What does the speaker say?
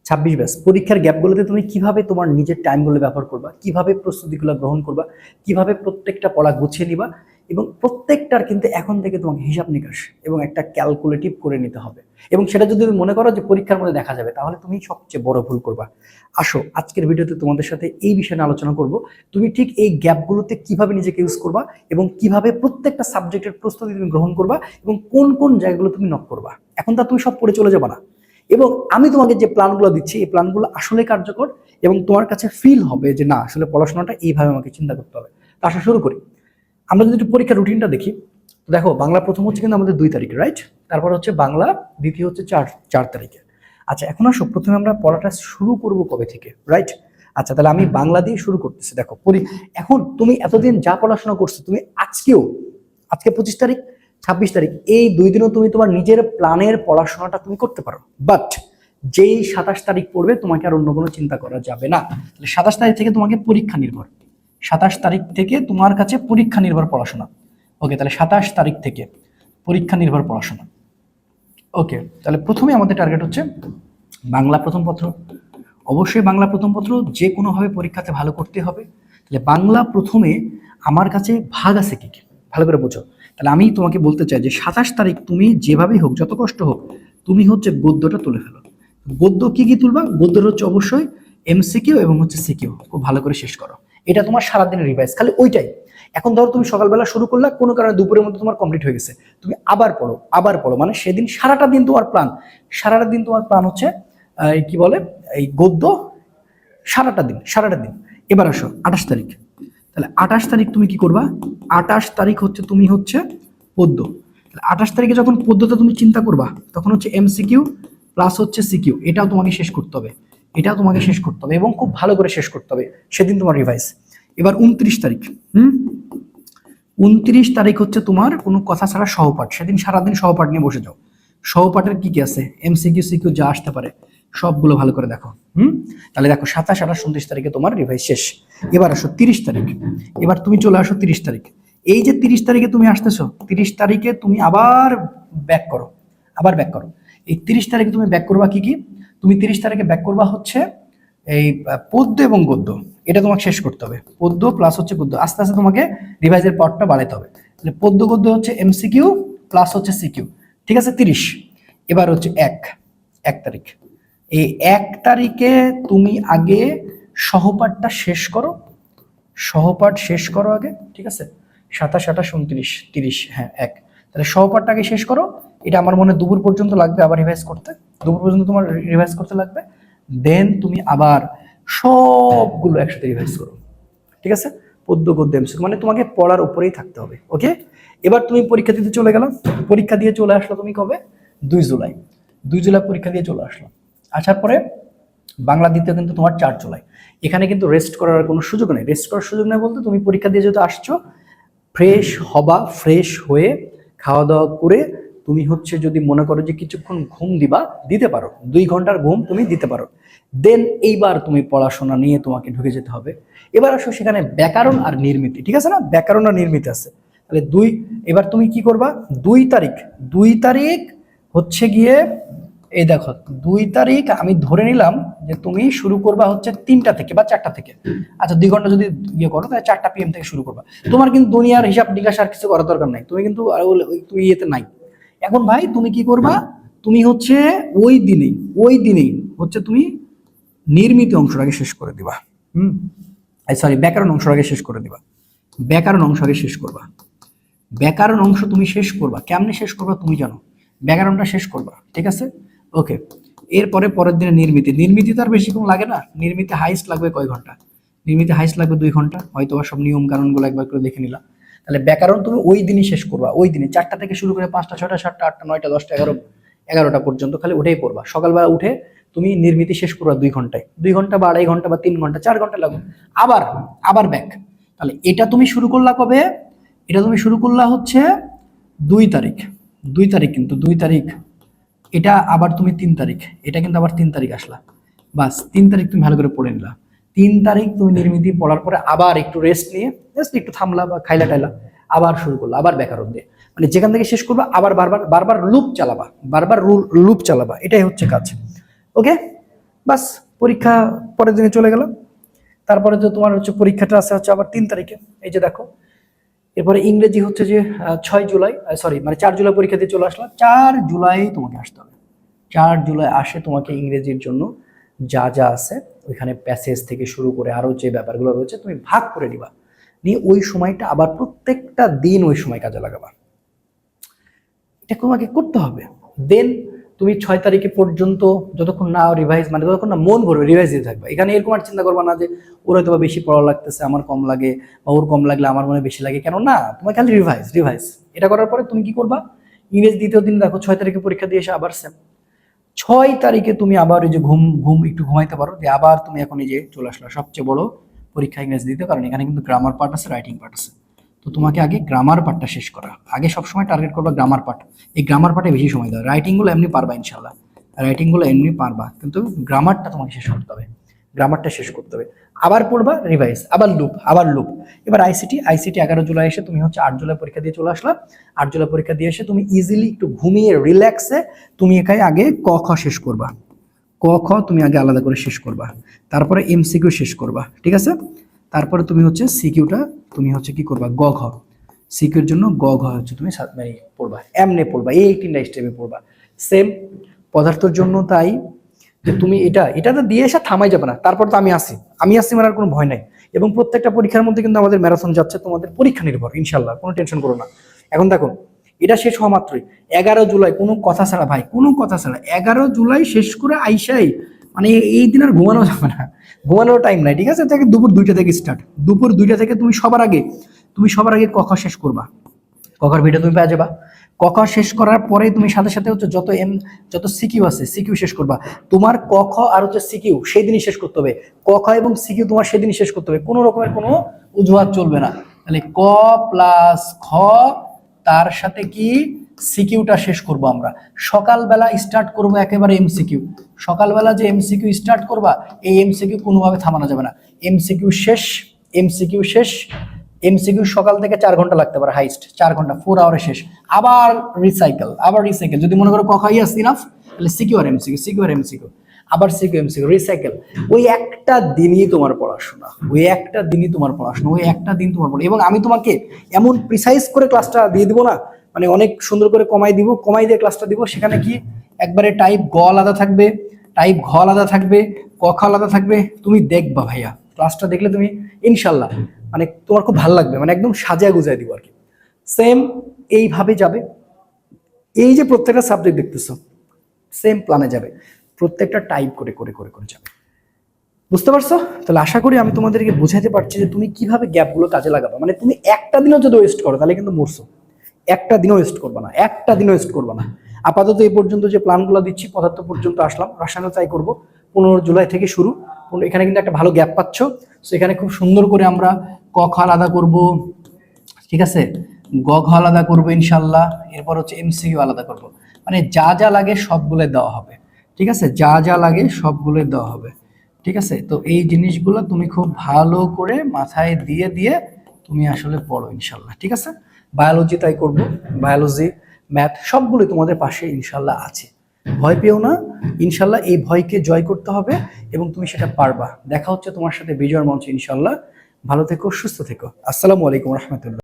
26 batch পরীক্ষার গ্যাপগুলোতে তুমি কিভাবে তোমার নিজের টাইমগুলো ব্যবহার করবা, কিভাবে প্রস্তুতিগুলো গ্রহণ করবা, কিভাবে প্রত্যেকটা পড়া গুছিয়ে নিবা, এবং প্রত্যেকটার কিন্তু এখন থেকে তোমাকে হিসাব নিকাশ এবং একটা ক্যালকুলেটিভ করে নিতে হবে। এবং সেটা যদি তুমি মনে করো যে পরীক্ষার মধ্যে দেখা যাবে, তাহলে তুমি সবচেয়ে বড় ভুল করবা। আসো আজকের ভিডিওতে তোমাদের সাথে এই বিষয়ে নিয়ে আলোচনা করব, তুমি ঠিক এই গ্যাপগুলোতে কিভাবে নিজেকে ইউজ করবা এবং কিভাবে প্রত্যেকটা সাবজেক্টের প্রস্তুতি তুমি গ্রহণ করবা এবং কোন কোন জায়গাগুলো তুমি নক করবা। এখন তা তুমি সব পড়ে চলে যাবা না, এবং আমি তোমাকে যে প্ল্যানগুলো দিচ্ছি এই প্ল্যানগুলো আসলে কার্যকর এবং তোমার কাছে ফিল হবে যে না আসলে পড়াশোনাটা এইভাবে আমাকে চিন্তা করতে হবে। তা আসলে শুরু করি। আমরা যদি পরীক্ষার রুটিনটা দেখি, তো দেখো বাংলা প্রথম হচ্ছে কিন্তু আমাদের 2 তারিখে, রাইট? তারপর হচ্ছে বাংলা দ্বিতীয় হচ্ছে 4 তারিখে। আচ্ছা এখন আসো প্রথমে আমরা পড়াটা শুরু করব কবে থেকে, রাইট? আচ্ছা তাহলে আমি বাংলা দিয়ে শুরু করতেছি। দেখো এখন তুমি এতদিন যা পড়াশোনা করছো, তুমি আজকে 25 তারিখ, 26 তারিখ, এই 2 দিনও তুমি তোমার নিজের প্ল্যানের পড়াশোনাটা তুমি করতে পারো। বাট যেই 27 তারিখ পড়বে তোমাকে আর অন্য কোনো চিন্তা করা যাবে না। তাহলে 27 তারিখ থেকে তোমাকে পরীক্ষা নির্ভর, 27 তারিখ থেকে তোমার কাছে পরীক্ষা নির্ভর পড়াশোনা। ওকে, তাহলে 27 তারিখ থেকে পরীক্ষা নির্ভর পড়াশোনা। ওকে, তাহলে প্রথমে আমাদের টার্গেট হচ্ছে বাংলা প্রথম পত্র। অবশ্যই বাংলা প্রথম পত্র যে কোনোভাবে পরীক্ষাতে ভালো করতে হবে। তাহলে বাংলা প্রথমে আমার কাছে ভাগ আছে কি কি, ভালো করে বোঝো। তাহলে আমি তোমাকে বলতে চাই যে 27 তারিখ তুমি যেভাবেই হোক, যত কষ্ট হোক, তুমি হচ্ছে গদ্যটা তুলে ফেলো। গদ্য কি কি তুলবা? গদ্যটা হচ্ছে অবশ্যই এমসিকিউ এবং হচ্ছে সিকিউ, খুব ভালো করে শেষ করো। এটা তোমার সারাদিনের রিভাইজ, খালি ওইটাই। এখন ধরো তুমি সকালবেলা শুরু করলা, কোনো কারণে দুপুরের মধ্যে তোমার কমপ্লিট হয়ে গেছে, তুমি আবার পড়ো, মানে সেদিন সারাটা দিন তোমার প্ল্যান হচ্ছে কি বলে এই গদ্য, সারাটা দিন। এবার আসো 28 তারিখ। তাহলে 28 তারিখ তুমি কি করবা? 28 তারিখ হচ্ছে তুমি হচ্ছে পদ্য। 28 তারিখে যখন পদ্যটা তুমি চিন্তা করবা, তখন হচ্ছে এমসিকিউ প্লাস হচ্ছে সিকিউ, এটাও তোমাকে শেষ করতে হবে, এবং খুব ভালো করে শেষ করতে হবে, সেদিন তোমার রিভাইজ। এবার 29 তারিখ, 29 তারিখ হচ্ছে তোমার কোনো কথা ছাড়া সহপাঠ, সেদিন সারাদিন সহপাঠ নিয়ে বসে যাও। সহপাঠের কি কি আছে, এমসিকিউ সিকিউ যা আসতে পারে সবগুলো ভালো করে দেখো। তাহলে দেখো 27, 28, 29 তারিখে তোমার রিভাইজ শেষ। এবার আসো 30 তারিখ। এবার তুমি চলে আসো 30 তারিখ। এই যে 30 তারিখে তুমি আসতেছো, 30 তারিখে তুমি আবার ব্যাক করো। এই 30 তারিখে তুমি ব্যাক করবা কি কি? তুমি 30 তারিখে ব্যাক করবা হচ্ছে এই পদ্য এবং গদ্য, এটা তোমাকে শেষ করতে হবে। পদ্য প্লাস হচ্ছে গদ্য, আস্তে আস্তে তোমাকে রিভাইজের পাওয়ারটা বাড়াতে হবে। তাহলে পদ্য গদ্য হচ্ছে এমসিকিউ প্লাস হচ্ছে সিকিউ, ঠিক আছে? 30। এবার হচ্ছে 1 তারিখ। এই 1 তারিখে তুমি আগে সহপাঠটা শেষ করো, আগে, ঠিক আছে? 27, 28, 29, 30, হ্যাঁ 1। তাহলে সহপাঠটা আগে শেষ করো, এটা আমার মনে দুপুর পর্যন্ত লাগবে আবার রিভাইজ করতে, তোমার রিভাইজ করতে লাগবে। দেন তুমি আবার সবগুলো একসাথে রিভাইজ করো, ঠিক আছে? পদ্য গদ্য এমসিকিউ, মানে তোমাকে পড়ার উপরেই থাকতে হবে। ওকে, এবার তুমি পরীক্ষা দিতে চলে গেলাম। পরীক্ষা দিয়ে চলে আসলো তুমি কবে? 2 জুলাই। পরীক্ষা দিয়ে চলে আসলো। আসার পরে বাংলা দ্বিতীয় কিন্তু তোমার 4 জুলাই। এখানে কিন্তু রেস্ট করার কোনো সুযোগ নেই। রেস্ট করার সুযোগ নেই বলতে, তুমি পরীক্ষা দিয়ে যেহেতু আসছো, ফ্রেশ হয়ে খাওয়া দাওয়া করে তুমি হচ্ছে যদি মনে করো যে কিছুক্ষণ ঘুম দিতে পারো, 2 ঘন্টার ঘুম তুমি দিতে পারো। দেন এইবার তুমি পড়াশোনা নিয়ে তোমাকে ঢুকে যেতে হবে। এবার আসো সেখানে ব্যাকরণ আর নির্মিতি, ঠিক আছে না? ব্যাকরণ আর নির্মিতি আছে। তাহলে এবার তুমি কি করবা? 2 তারিখ হচ্ছে গিয়ে এই দেখো 2 তারিখ আমি ধরে নিলাম যে তুমি শুরু করবা হচ্ছে 3টা থেকে বা 4টা থেকে। আচ্ছা 2 ঘন্টা যদি ইয়ে করো তাহলে 4টা PM থেকে শুরু করবা। তোমার কিন্তু দুনিয়ার হিসাব নিকাশ আর কিছু করার দরকার নাই, তুমি কিন্তু তুই ইয়েতে নাই। এখন ভাই তুমি কি করবা? তুমি হচ্ছে ওই দিনেই হচ্ছে তুমি নির্মিত অংশটাকে শেষ করে দিবা। ব্যাকরণ অংশটাকে শেষ করে দিবা। ব্যাকরণ অংশ তুমি শেষ করবা। কেমনে শেষ করবা তুমি জানো, ব্যাকরণটা শেষ করবা, ঠিক আছে? ওকে, এরপরে পরের দিনে নির্মিতি তো আর বেশিক্ষণ লাগে না। নির্মিতি হাইস্ট লাগবে কয় ঘন্টা? 2 ঘন্টা, হয়তো সব নিয়ম কানুন গুলো একবার করে দেখে নিলাম। তাহলে ব্যাকরণ তুমি ওই দিনই শেষ করবা, ওই দিনে 4টা থেকে শুরু করে 5টা, 6টা, 7টা, 8টা, 9টা, 10টা, 11টা পর্যন্ত খালি উঠেই পড়বা। সকালবেলা উঠে তুমি নির্মিতি শেষ করবা 2 ঘন্টায়, 2 ঘন্টা বা 2.5 ঘন্টা বা 3 ঘন্টা, 4 ঘন্টা লাগবে। আবার ব্যাক। তাহলে এটা তুমি শুরু করলা কবে? এটা তুমি শুরু করলা হচ্ছে 2 তারিখ। কিন্তু 2 তারিখ, এটা আবার তুমি 3 তারিখ, এটা কিন্তু আবার 3 তারিখ আসলা। বাস 3 তারিখ তুমি ভালো করে পড়ে নিলা। 3 তারিখ তুমি নির্মিতি পড়ার পরে আবার একটু রেস্ট নিয়ে জাস্ট একটু থামলা বা খাইলা টাইলা, আবার শুরু করলা, আবার ব্যাকরণ দিয়ে, মানে যেখান থেকে শেষ করবা আবার বারবার লুপ চালাবা, এটাই হচ্ছে কাজ। ওকে, বাস পরীক্ষা পরের দিনে চলে গেল। তারপরে তো তোমার হচ্ছে পরীক্ষাটা আছে হচ্ছে আবার 3 তারিখে, এই যে দেখো। এরপরে ইংরেজি হচ্ছে যে 6 জুলাই, সরি মানে 4 জুলাই পরীক্ষা দিয়ে চলে আসলাম। 4 জুলাই তোমাকে আসতে হবে। 4 জুলাই আসে তোমাকে ইংরেজির জন্য যা যা আছে ওইখানে প্যাসেজ থেকে শুরু করে আরো যে ব্যাপারগুলো রয়েছে তুমি ভাগ করে নিবা, নিয়ে ওই সময়টা আবার প্রত্যেকটা দিন ওই সময় কাজে লাগাবা। এটা তোমাকে করতে হবে। দেন তুমি 6 তারিখে পর্যন্ত যতক্ষণ না রিভাইজ, মানে যতক্ষণ না মন ভরবে রিভাইজ দিতে থাকবে। এখানে এরকম আর চিন্তা করবা না যে ওর হয়তো বেশি পড়া লাগতেছে, আমার কম লাগে, বা ওর কম লাগলে আমার মনে বেশি লাগে, কেন না, তোমার খালি রিভাইজ রিভাইজ। এটা করার পরে তুমি কি করবা, ইংরেজি দ্বিতীয় দিন দেখো 6 তারিখে পরীক্ষা দিয়ে এসে আবার সেম 6 তারিখে তুমি আবার এই যে ঘুম ঘুম একটু ঘুমাইতে পারো, যে আবার তুমি এখন এই যে চলে আসলো সবচেয়ে বড় পরীক্ষা ইংরেজি দিতে, কারণ এখানে কিন্তু গ্রামার পার্ট আছে, রাইটিং পার্ট আছে। তো তোমাকে আগে গ্রামার পার্টটা শেষ করা, আগে সবসময় টার্গেট করবা গ্রামার পার্ট। এই গ্রামার পার্টে বেশি সময় দাও, রাইটিং গুলো এমনি পারবা ইনশাল্লাহ, রাইটিং গুলো এমনি পারবা, কিন্তু গ্রামারটা তোমাকে শেষ করতে হবে, গ্রামারটা শেষ করতে হবে। আবার পড়বা, রিভাইজ, আবার লুপ, আবার লুপ। এবার আইসিটি 11 জুলাই এসে তুমি হচ্ছে 8 জুলাই পরীক্ষা দিয়ে চলে আসলা। 8 জুলাই পরীক্ষা দিয়ে এসে তুমি ইজিলি একটু ঘুমিয়ে রিল্যাক্সে তুমি একাই আগে ক খ শেষ করবা, ক খ তুমি আগে আলাদা করে শেষ করবা, তারপরে এমসিকিউ শেষ করবা, ঠিক আছে। তারপরে তুমি হচ্ছে সিকিউটা তুমি হচ্ছে কি করবা, গ ঘ, সিকিউর জন্য গ ঘ হচ্ছে তুমি মানে পড়বা, এমনে পড়বা, এই 3টা স্টেপে পড়বা। সেম পদার্থের জন্য তাই, যে তুমি এটাতে দিয়ে এসে থামাই যাবে না। তারপর তো আমি আসি মানে আর কোনো ভয় নাই। এবং প্রত্যেকটা পরীক্ষার মধ্যে কিন্তু আমাদের ম্যারাথন যাচ্ছে, তোমাদের পরীক্ষা নির্ভর, ইনশাল্লাহ কোনো টেনশন করো না। এখন দেখো এটা শেষ হওয়া মাত্রই 11 জুলাই, কোনো কথা ছাড়া ভাই, কোনো কথা ছাড়া 11 জুলাই শেষ করে আইসাই, মানে এই দিন আর ঘুমানো যাবে না, ঘুমানোর টাইম নাই, ঠিক আছে। তাকে দুপুর 2টা থেকে স্টার্ট, দুপুর 2টা থেকে তুমি সবার আগে ক খ শেষ করবা, কখার ভিডিও তুমি পেয়ে যাবা। কখ শেষ করার পরে তুমি সাথে সাথে হচ্ছে যত সিকিউ আছে সিকিউ শেষ করবা। তোমার কখ আর হচ্ছে সিকিউ সেই দিনই শেষ করতে হবে, কখ এবং সিকিউ তোমার সেদিনই শেষ করতে হবে, কোনো রকমের কোনো অজুহাত চলবে না। তাহলে ক প্লাস খ, তার সাথে কি সিকিউটা শেষ করব আমরা। সকালবেলা স্টার্ট করব একেবারে এমসিকিউ, সকালবেলা যে এমসিকিউ স্টার্ট করবা, এই এমসিকিউ কোনোভাবে থামানো যাবে না। এমসিকিউ শেষ, এমসিকিউ শেষ, এমসিকিউ সকাল থেকে 4 ঘন্টা লাগতে পারে, হাইস্ট 4 ঘন্টা, 4 আওয়ারে শেষ। আবার রিসাইকেল, যদি মনে করো কখাই আছে ইনাফ, তাহলে সিকিউ আর এমসিকিউ, সিকিউ আর এমসিকিউ, আবার সিকিউ এমসিকিউ, রিসাইকেল। ওই একটা দিনই তোমার পড়াশোনা, ওই একটা দিনই তোমার পড়াশোনা, ওই একটা দিন তোমার পড়া। এবং আমি তোমাকে এমন প্রিসাইজ করে ক্লাসটা দিয়ে দিব না, মানে অনেক সুন্দর করে কমাই দিয়ে ক্লাসটা দিব। সেখানে কি একবারে টাইপ গ আলাদা থাকবে, টাইপ ঘ আলাদা থাকবে, ক খ আলাদা থাকবে। তুমি দেখবা ভাইয়া, ক্লাসটা দেখলে তুমি ইনশাল্লাহ মানে তোমার খুব ভালো লাগবে, মানে একদম সাজিয়া গুজাই দিব আর কি। সেম এইভাবে যাবে, এই যে প্রত্যেকটা সাবজেক্ট দেখতেছো সেম প্ল্যানে যাবে, প্রত্যেকটা টাইপ করে করে করে করে যাবে। বুঝতে পারছো? তাহলে আশা করি আমি তোমাদেরকে বোঝাতে পারছি যে তুমি কিভাবে গ্যাপগুলো কাজে লাগাবে। মানে তুমি একটা দিনও যদি ওয়েস্ট করো তাহলে কিন্তু মরছো, একটা দিনও ওয়েস্ট করবে না, একটা দিনও ওয়েস্ট করবে না। আপাতত এই পর্যন্ত যে প্ল্যানগুলো দিচ্ছি, পদার্থ পর্যন্ত আসলাম, রসায়ন তাই করবো 15 জুলাই থেকে শুরু। এখানে কিন্তু একটা ভালো গ্যাপ পাচ্ছ, তো এখানে খুব সুন্দর করে আমরা ক খ আলাদা করব, ঠিক আছে, গ ঘ আলাদা করবো ইনশাল্লাহ, এরপর হচ্ছে এমসিকিউ আলাদা করব। মানে যা যা লাগে সবগুলো দেওয়া হবে, ঠিক আছে, যা যা লাগে সবগুলো দেওয়া হবে, ঠিক আছে। তো এই জিনিসগুলো তুমি খুব ভালো করে মাথায় দিয়ে দিয়ে তুমি আসলে পড়ো ইনশাল্লাহ, ঠিক আছে। বায়োলজি তাই করব, বায়োলজি ম্যাথ সবগুলোই তোমাদের পাশে ইনশাল্লাহ আছে, ভয় পেও না। ইনশাল্লাহ এই ভয়কে জয় করতে হবে এবং তুমি সেটা পারবা। দেখা হচ্ছে তোমার সাথে বিজয়ের মঞ্চে ইনশাল্লাহ। ভালো থেকো, সুস্থ থেকো। আসসালামু আলাইকুম রহমতুল্লাহ।